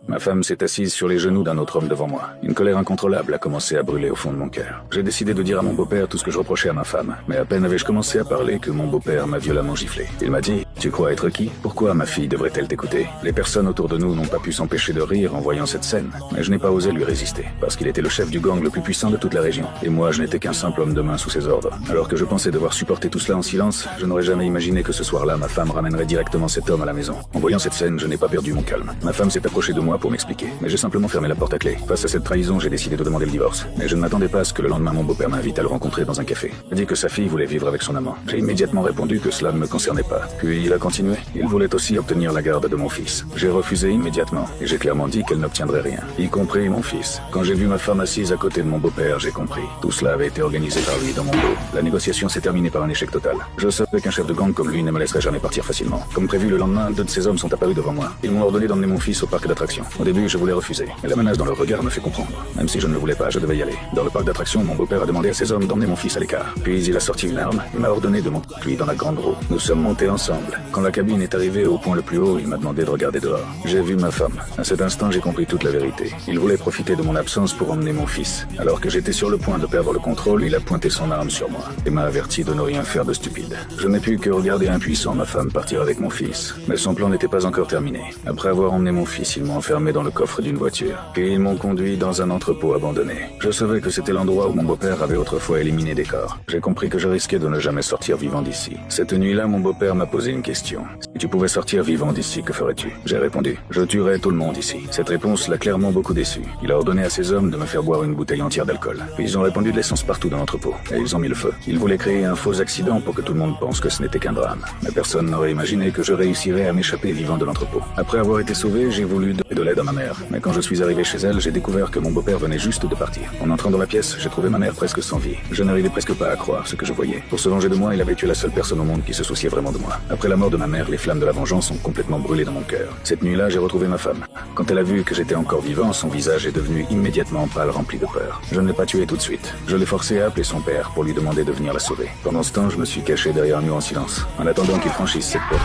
Ma femme s'est assise sur les genoux d'un autre homme devant moi. Une colère incontrôlable a commencé à brûler au fond de mon cœur. J'ai décidé de dire à mon beau-père tout ce que je reprochais à ma femme. Mais à peine avais-je commencé à parler que mon beau-père m'a violemment giflé. Il m'a dit « Tu crois être qui? Pourquoi ma fille devrait-elle t'écouter ?» Les personnes autour de nous n'ont pas pu s'empêcher de rire en voyant cette scène. Mais je n'ai pas osé lui résister. Parce qu'il était le chef du gang le plus puissant de toute la région. Et moi, je n'étais qu'un simple homme de main sous ses ordres. Alors que je pensais devoir supporter tout cela en silence, je n'aurais jamais imaginé que ce soir-là, ma femme ramènerait directement cet homme à la maison. En voyant cette scène, je n'ai pas perdu mon calme. Ma femme s'est approchée de moi pour m'expliquer. Mais j'ai simplement fermé la porte à clé. Face à cette trahison, j'ai décidé de demander le divorce. Mais je ne m'attendais pas à ce que le lendemain, mon beau-père m'invite à le rencontrer dans un café. Il a dit que sa fille voulait vivre avec son amant. J'ai immédiatement répondu que cela ne me concernait pas. Puis il a continué. Il voulait aussi obtenir la garde de mon fils. J'ai refusé immédiatement. Et j'ai clairement dit qu'elle n'obtiendrait rien. Y compris mon fils. Quand j'ai vu ma femme assise à côté de mon beau-père, j'ai compris. Tout cela avait été organisé par lui dans mon dos. La négociation s'est terminée par un échec total. Je savais qu'un chef de gang comme lui ne me laisserait jamais partir facilement. Comme prévu, le lendemain, 2 de ces hommes sont apparus devant moi. Ils m'ont ordonné d'emmener mon fils au parc d'attractions. Au début, je voulais refuser. Mais la menace dans leur regard me fait comprendre. Même si je ne le voulais pas, je devais y aller. Dans le parc d'attractions, mon beau-père a demandé à ces hommes d'emmener mon fils à l'écart. Puis il a sorti une arme et m'a ordonné de monter avec lui dans la grande roue. Nous sommes montés ensemble. Quand la cabine est arrivée au point le plus haut, il m'a demandé de regarder dehors. J'ai vu ma femme. À cet instant, j'ai compris toute la vérité. Il voulait profiter de mon absence pour emmener mon fils. Alors que j'étais sur le point de perdre le contrôle, il a pointé son arme sur moi et m'a averti de ne rien faire de stupide. Je n'ai pu que regarder impuissant ma femme partir avec mon fils. Mais son plan n'était pas encore terminé. Après avoir emmené mon fils, ils m'ont enfermé dans le coffre d'une voiture. Puis ils m'ont conduit dans un entrepôt abandonné. Je savais que c'était l'endroit où mon beau-père avait autrefois éliminé des corps. J'ai compris que je risquais de ne jamais sortir vivant d'ici. Cette nuit-là, mon beau-père m'a posé une question. Si tu pouvais sortir vivant d'ici, que ferais-tu? J'ai répondu. Je tuerais tout le monde ici. Cette réponse l'a clairement beaucoup déçu. Il a ordonné à ses hommes de me faire boire une bouteille entière d'alcool. Puis ils ont répandu de l'essence partout dans l'entrepôt. Et ils ont mis le feu. Ils voulaient créer un faux accident pour que tout le monde pense que ce n'était qu'un drame. Mais personne n'aurait imaginé que je réussirais à m'échapper vivant de l'entrepôt. Après avoir été sauvé, j'ai voulu de l'aide à ma mère. Mais quand je suis arrivé chez elle, j'ai découvert que mon beau-père venait juste de partir. En entrant dans la pièce, j'ai trouvé ma mère presque sans vie. Je n'arrivais presque pas à croire ce que je voyais. Pour se venger de moi, il avait tué la seule personne au monde qui se souciait vraiment de moi. Après la mort de ma mère, les flammes de la vengeance ont complètement brûlé dans mon cœur. Cette nuit-là, j'ai retrouvé ma femme. Quand elle a vu que j'étais encore vivant, son visage est devenu immédiatement pâle, rempli de peur. Je ne l'ai pas tué tout de suite. Je l'ai forcé à appeler son père pour lui demander de venir la sauver. Pendant ce temps, je me suis caché derrière un mur en silence, en attendant qu'il franchisse cette porte.